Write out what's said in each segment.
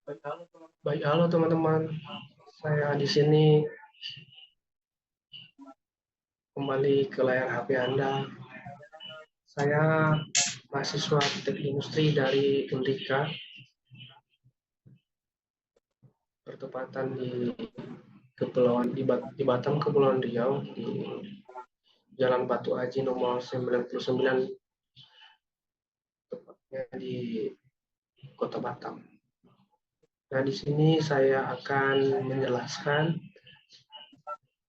Baik, halo teman-teman. Saya di sini kembali ke layar HP Anda. Saya mahasiswa teknik industri dari Undika, bertepatan di Batam, Kepulauan Riau, di Jalan Batu Aji nomor 99, tepatnya di Kota Batam. Nah, di sini saya akan menjelaskan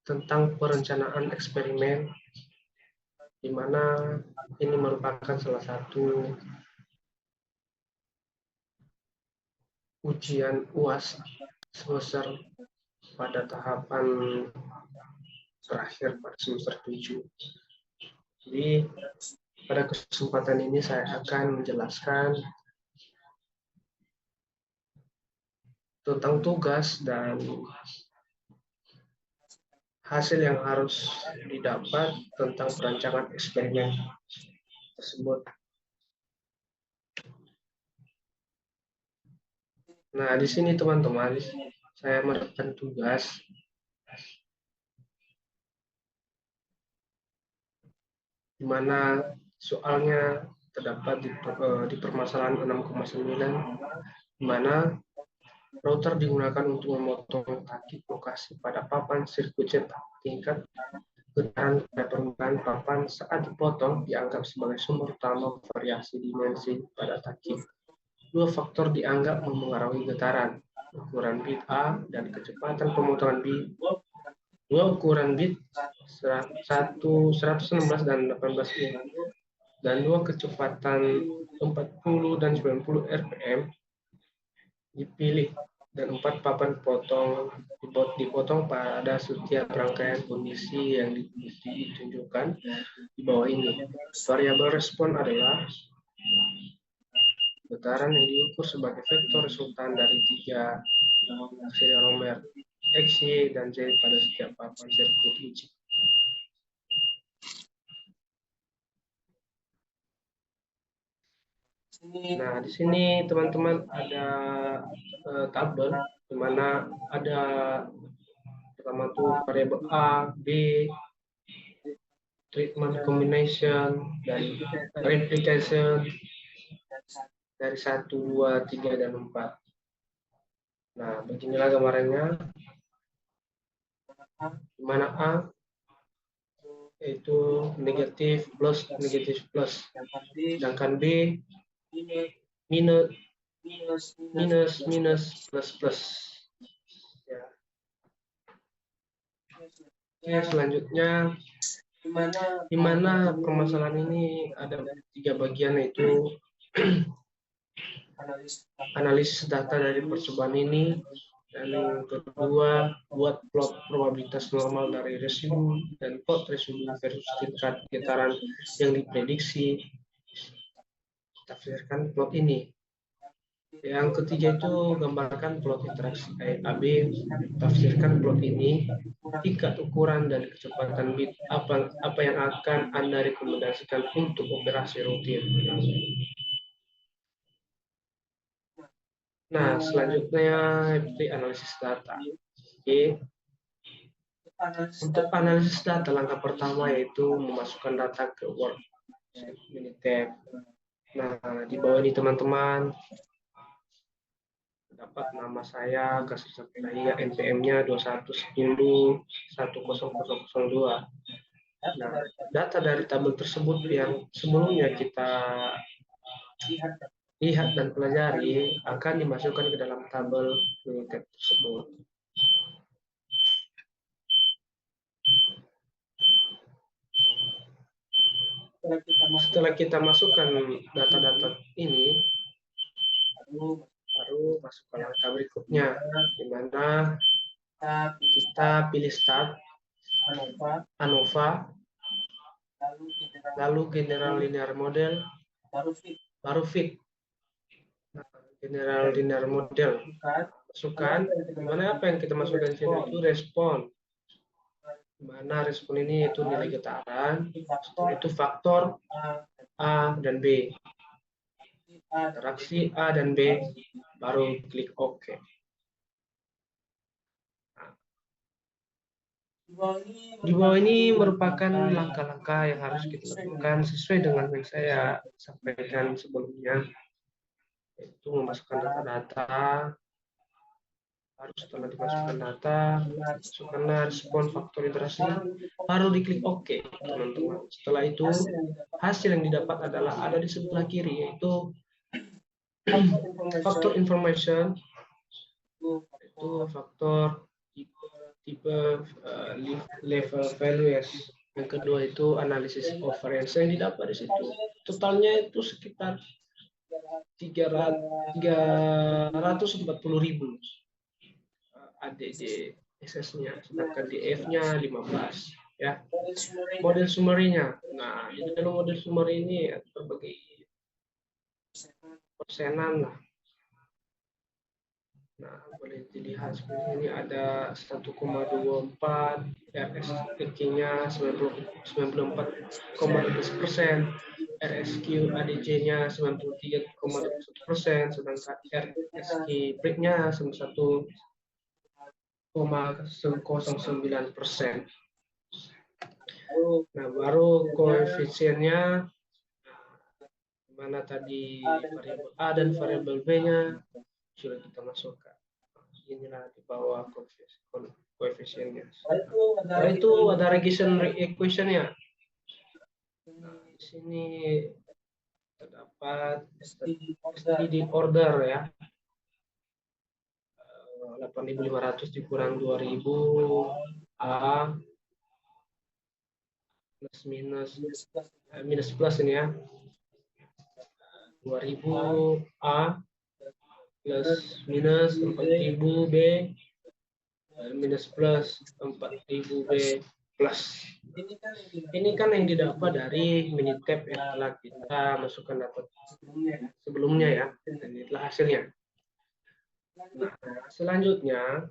tentang perencanaan eksperimen, di mana ini merupakan salah satu ujian UAS semester pada tahapan terakhir pada semester 7. Jadi pada kesempatan ini saya akan menjelaskan tentang tugas dan hasil yang harus didapat tentang perancangan eksperimen tersebut. Nah, di sini teman-teman, saya mendapatkan tugas di mana soalnya terdapat di permasalahan 6,9, di mana router digunakan untuk memotong taktik lokasi pada papan sirkuit cetak tingkat getaran pada permukaan papan saat dipotong dianggap sebagai sumber utama variasi dimensi pada taktik. Dua faktor dianggap memengaruhi getaran, ukuran bit A dan kecepatan pemotongan B. Dua ukuran bit 116 dan 18 bit dan dua kecepatan 40 dan 90 rpm dipilih dan 4 papan dipotong pada setiap rangkaian kondisi yang ditunjukkan di bawah ini. Variabel respon adalah getaran yang diukur sebagai vektor resultan dari 3 akselerometer X, Y, dan Z pada setiap papan sirkuit uji. Nah, di sini teman-teman ada tabel di mana ada pertama tuh variabel A, B, treatment combination, dan replication dari 1, 2, 3, dan 4. Nah, beginilah gambarannya. Di mana A yaitu negatif plus, sedangkan B minus plus plus. Ya. Oke, selanjutnya di mana permasalahan ini ada 3 bagian, yaitu analisis data dari percobaan ini, dan yang kedua buat plot probabilitas normal dari residu dan plot residu versus tingkat getaran yang diprediksi. Tafsirkan plot ini. Yang ketiga itu gambarkan plot interaksi AB, tafsirkan plot ini, tingkat ukuran dan kecepatan bit apa yang akan Anda rekomendasikan untuk operasi rutin. Nah, selanjutnya analisis data. Oke. Untuk analisis data, langkah pertama yaitu memasukkan data ke Word Minitab. Nah, di bawah ini teman-teman dapat nama saya, kasus saya, NPM-nya 21101002. Nah, data dari tabel tersebut yang sebelumnya kita lihat dan pelajari akan dimasukkan ke dalam tabel Minitab tersebut. Setelah kita masukkan data-data ini, baru masuk ke langkah berikutnya, di mana kita pilih start, ANOVA, lalu general linear model, baru fit. Nah, general linear model masukkan, di mana apa yang kita masukkan di sini itu respon, di mana respon ini itu nilai getaran, itu faktor A dan B, interaksi A dan B, baru klik OK. Di bawah ini merupakan langkah-langkah yang harus kita lakukan sesuai dengan yang saya sampaikan sebelumnya, yaitu memasukkan data-data. Harus setelah dimasukkan data, masukkanlah respon faktor interaksi, baru diklik OK, teman-teman. Setelah itu, hasil yang didapat adalah ada di sebelah kiri, yaitu faktor information, itu faktor tipe level values. Yang kedua itu analisis of variance yang didapat di situ. Totalnya itu sekitar 340.000 ADD SS-nya, sedangkan DF-nya 15 ya. Model summary-nya. Nah, di dalam model summary ini berbagai persenan lah. Nah, boleh dilihat seperti ini ada 1,24, RSQ-nya 94,12%, RSQ ADC-nya 93,21%, sedangkan RSQ break-nya 1,09%. Nah, baru koefisiennya, mana tadi variabel A dan variabel B-nya sudah kita masukkan. Inilah di bawah koefisiennya. Setelah itu ada regression equation-nya. Nah, di sini terdapat steady order ya. 8.500 dikurang 2.000 A plus minus plus ini ya, 2.000 A plus minus 4.000 B minus plus 4.000 B plus. Ini kan yang didapat dari Minitab yang telah kita masukkan data sebelumnya ya, dan inilah hasilnya. Nah, selanjutnya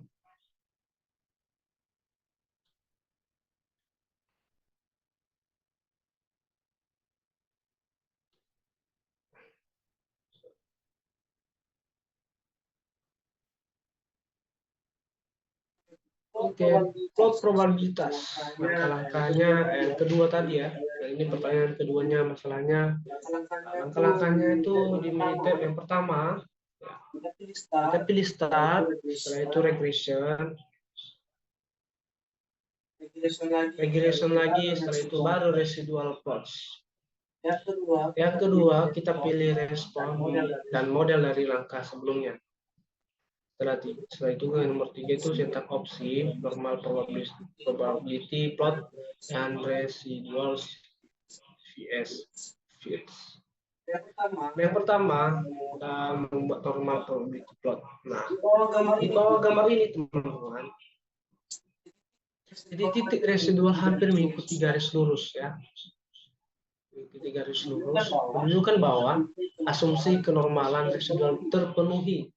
plot probabilitas. Langkah-langkahnya yang kedua tadi ya. Nah, ini pertanyaan keduanya, masalahnya langkah-langkahnya itu di Minitab yang pertama ya, kita pilih start, setelah itu regression lagi, setelah itu baru residual plots. Yang kedua kita pilih respon dan model dari langkah sebelumnya. Setelah itu nomor 3 itu cetak opsi, normal probability plot, dan residual vs fits. Yang pertama kita membuat normal probability plot. Nah, di bawah gambar ini teman-teman, titik residual hampir mengikuti garis lurus ya. Mengikuti garis lurus menunjukkan bahwa asumsi kenormalan residual terpenuhi.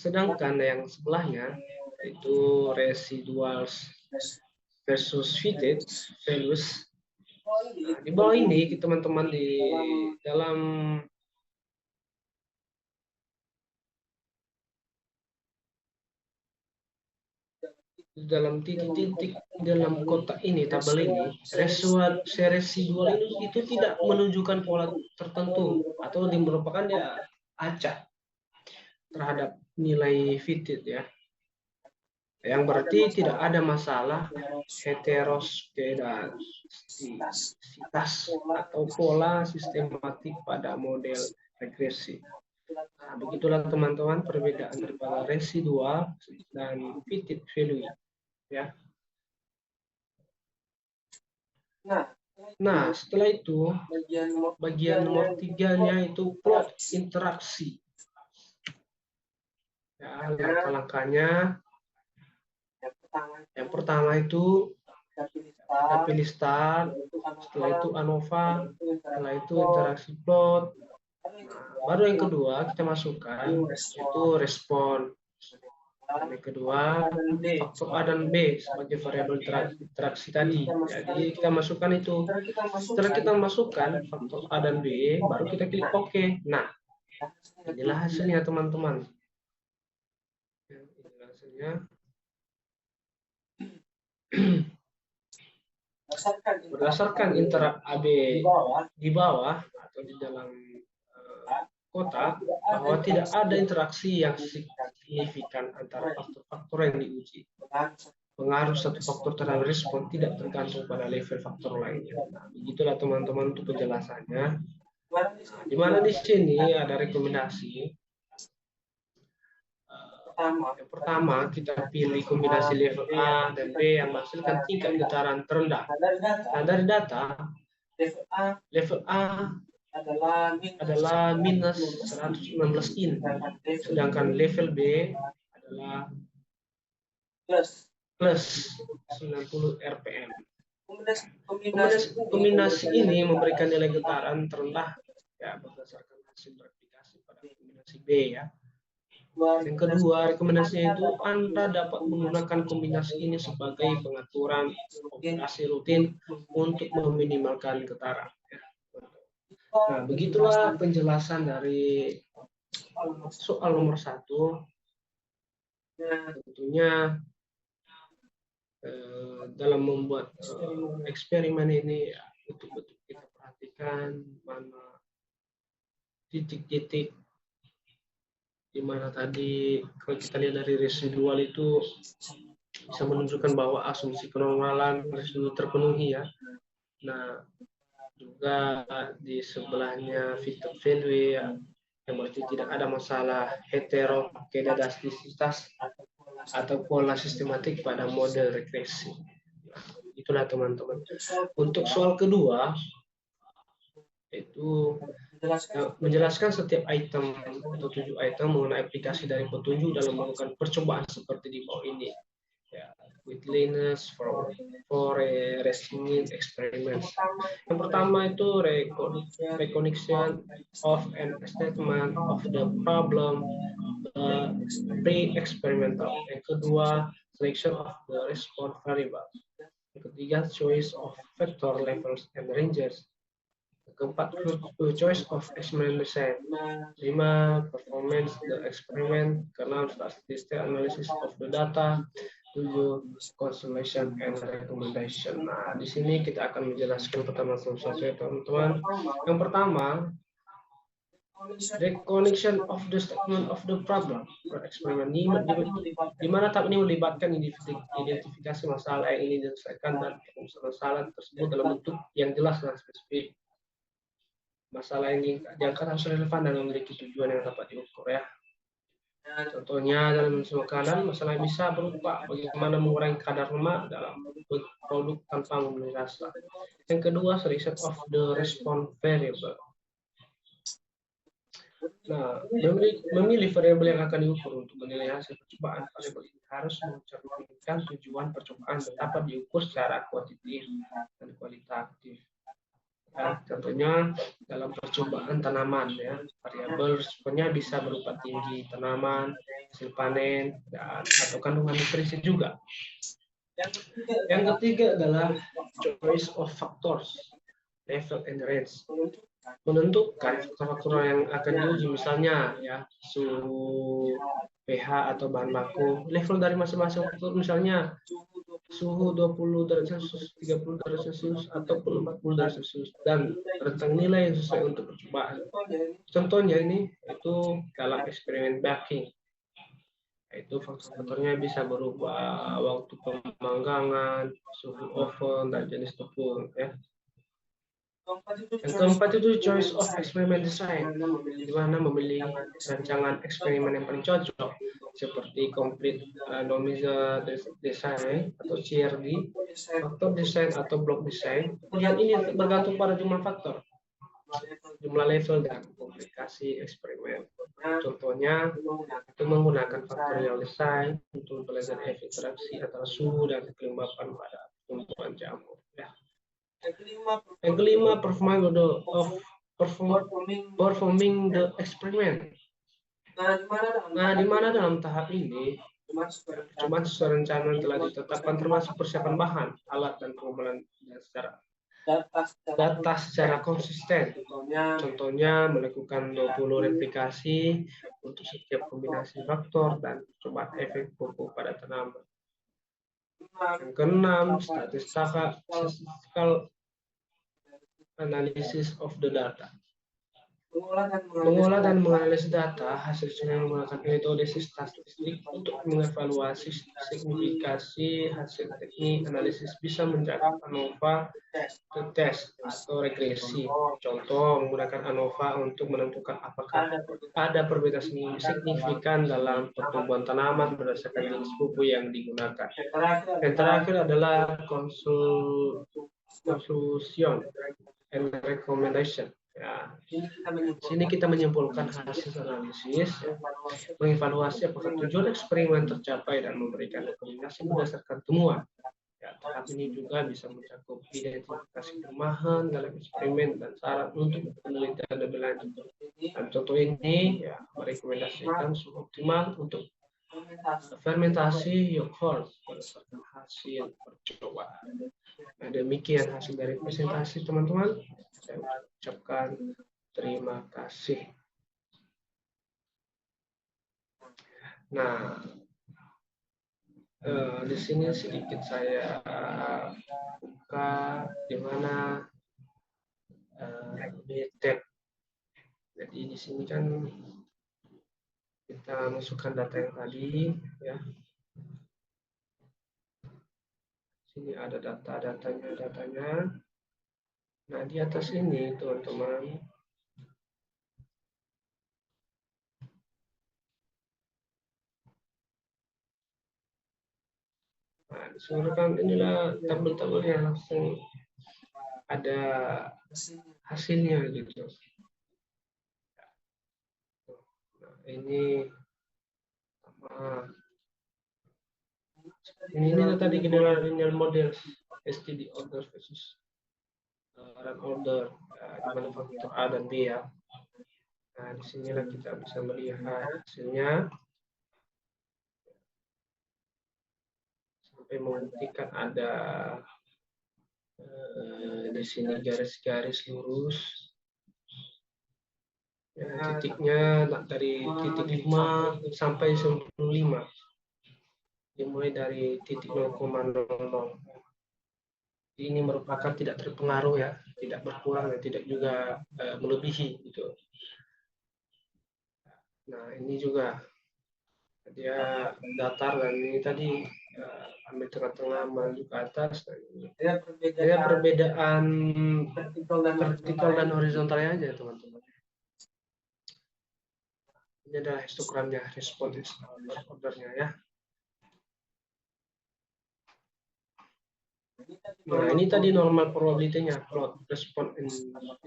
Sedangkan yang sebelahnya itu residual versus fitted values. Nah, di bawah ini teman-teman di dalam titik-titik dalam kotak ini, tabel ini, residual itu tidak menunjukkan pola tertentu atau merupakan dia acak terhadap nilai fitted ya. Yang berarti tidak ada masalah heteroskedasitas atau pola sistematik pada model regresi. Nah, begitulah teman-teman perbedaan antara residual dan fitted value ya. Nah, setelah itu bagian nomor 3-nya itu plot interaksi. Ya, langkah-langkahnya yang pertama itu kita pilih start, setelah itu ANOVA, setelah itu interaksi plot. Nah, baru yang kedua kita masukkan itu respon. Dan yang kedua, faktor A dan B sebagai variabel interaksi tadi. Jadi kita masukkan itu. Setelah kita masukkan faktor A dan B, baru kita klik OK. Nah, inilah hasilnya teman-teman. Inilah hasilnya. Berdasarkan interaksi AB di bawah atau di dalam kotak, bahwa tidak ada interaksi yang signifikan antara faktor-faktor yang diuji. Pengaruh satu faktor terhadap respon tidak tergantung pada level faktor lainnya. Nah, begitulah teman-teman untuk penjelasannya. Nah, di mana di sini ada rekomendasi. Yang pertama, kita pilih kombinasi level A dan B yang menghasilkan tingkat getaran terendah. Nah, dari data, level A adalah minus 116 in, sedangkan level B adalah plus 90 rpm. Kombinasi ini memberikan nilai getaran terendah ya berdasarkan hasil replikasi pada kombinasi B ya. Yang kedua, rekomendasinya itu Anda dapat menggunakan kombinasi ini sebagai pengaturan operasi rutin untuk meminimalkan getaran. Nah, begitulah penjelasan dari soal nomor 1. Tentunya dalam membuat eksperimen ini betul-betul kita perhatikan mana titik-titik di mana tadi kalau kita lihat dari residual itu bisa menunjukkan bahwa asumsi kenormalan residu terpenuhi ya. Nah, juga di sebelahnya Victor value ya, yang berarti tidak ada masalah heterokedastisitas atau pola sistematik pada model regresi. Nah, itulah teman-teman. Untuk soal kedua itu menjelaskan setiap item atau 7 item mengenai aplikasi dari petunjuk dalam melakukan percobaan seperti di bawah ini. Ya, with Linus for a reasoning experiment. Yang pertama itu recognition of an statement of the problem pre-experimental. Yang kedua, selection of the response variable. Yang ketiga, choice of vector levels and ranges. Keempat, choice of experiment design. 5, performance the experiment. Keenam, statistical analysis of the data. 7, consummation and recommendation. Nah, di sini kita akan menjelaskan pertama satu ya teman-teman. Yang pertama, recognition of the statement of the problem per eksperimen. Di mana tahap ini melibatkan identifikasi masalah yang ingin diselesaikan dan masalah tersebut dalam bentuk yang jelas dan spesifik. Masalah yang diangkat harus relevan dan memiliki tujuan yang dapat diukur ya. Contohnya dalam semua keadaan masalah bisa berupa bagaimana mengurangi kadar lemak dalam produk tanpa membeli rasa. Yang kedua, reset of the response variable. Nah, memilih variabel yang akan diukur untuk menilai hasil percobaan. Variabel ini harus mencerminkan tujuan percobaan dan dapat diukur secara kuantitatif dan kualitatif. Ya, contohnya dalam percobaan tanaman ya, variabel responnya bisa berupa tinggi tanaman, hasil panen, dan atau kandungan nutrisi juga. Yang ketiga adalah choice of factors, level and range. Menentukan faktor-faktor yang akan diuji, misalnya ya suhu, pH atau bahan baku, level dari masing-masing faktor, misalnya suhu 20 derajat Celcius, 30 derajat Celcius, ataupun 40 derajat Celcius, dan rentang nilai yang sesuai untuk percobaan. Contohnya ini itu dalam eksperimen baking, yaitu faktor-faktornya bisa berupa waktu pemanggangan, suhu oven, dan jenis tepung ya. Yang keempat itu choice of experiment design, di mana memilih rancangan eksperimen yang paling cocok, seperti complete randomizer design atau CRD, faktor design atau block design. Pilihan ini bergantung pada jumlah faktor, jumlah level dan komplikasi eksperimen. Contohnya itu menggunakan faktorial design untuk mempelajari efek interaksi antara suhu dan kelembapan pada tumbuhan jamur. Ya. Yang kelima, performing the experiment. Nah, di mana dalam tahap ini Cuma sesuai rencana yang telah ditetapkan termasuk persiapan bahan, alat, dan pengumpulan data secara konsisten. Contohnya melakukan 20 replikasi untuk setiap kombinasi faktor dan percobaan efek pupuk pada tanaman. Yang keenam, statistical analysis of the data. Mengolah dan menganalisis data hasil dengan menggunakan metode statistik untuk mengevaluasi signifikasi hasil teknik analisis bisa mencakup ANOVA test atau regresi. Contoh, menggunakan ANOVA untuk menentukan apakah ada perbedaan signifikan dalam pertumbuhan tanaman berdasarkan jenis pupuk yang digunakan. Yang terakhir adalah conclusion and recommendation. Ya, sini kita menyimpulkan hasil analisis, mengevaluasi apakah tujuan eksperimen tercapai dan memberikan rekomendasi berdasarkan temuan. Ya, tahap ini juga bisa mencakup identifikasi kelemahan dalam eksperimen dan saran untuk penelitian lebih lanjut. Dan contoh ini ya, merekomendasikan suhu optimal untuk fermentasi yogurt berdasarkan hasil percobaan. Nah, demikian hasil dari presentasi teman-teman. Saya ucapkan terima kasih. Nah, di sini sedikit saya buka di mana BTEP. Jadi di sini kan kita masukkan data yang tadi, ya. Sini ada datanya. Nah, di atas ini, teman-teman, nah, disebutkan inilah tabel-tabelnya, langsung ada hasilnya gitu. Nah, ini tadi general linear model STD order versus run order, di mana faktor A dan B, ya. Nah, disinilah kita bisa melihat hasilnya sampai membuktikan ada di sini garis-garis lurus. Ya, titiknya dari titik 5 sampai 95. Dimulai dari titik 0,00. Ini merupakan tidak terpengaruh, ya, tidak berkurang dan tidak juga melebihi gitu. Nah, ini juga dia datar, dan ini tadi ambil tengah-tengah menuju ke atas. Dan ini ada perbedaan vertikal dan horizontalnya aja, teman-teman. Ini adalah histogramnya, respons ordernya, ya. Nah, ini tadi normal probability-nya, plot respon in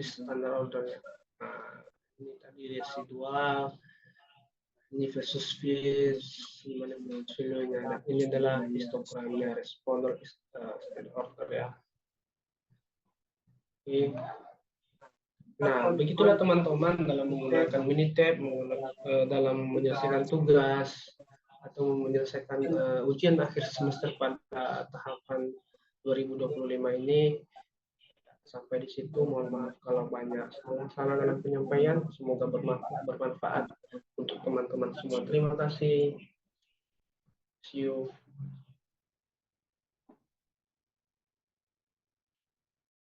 standard order-nya. Nah, ini tadi residual, ini versus gimana value-nya. Nah, ini adalah histogramnya, responder standard order, ya. Oke. Nah, begitulah teman-teman dalam menggunakan Minitab, dalam menyelesaikan tugas atau menyelesaikan ujian akhir semester pada tahapan 2025 ini. Sampai di situ, mohon maaf kalau banyak salah-salah dalam penyampaian. Semoga bermanfaat untuk teman-teman semua. Terima kasih. See you.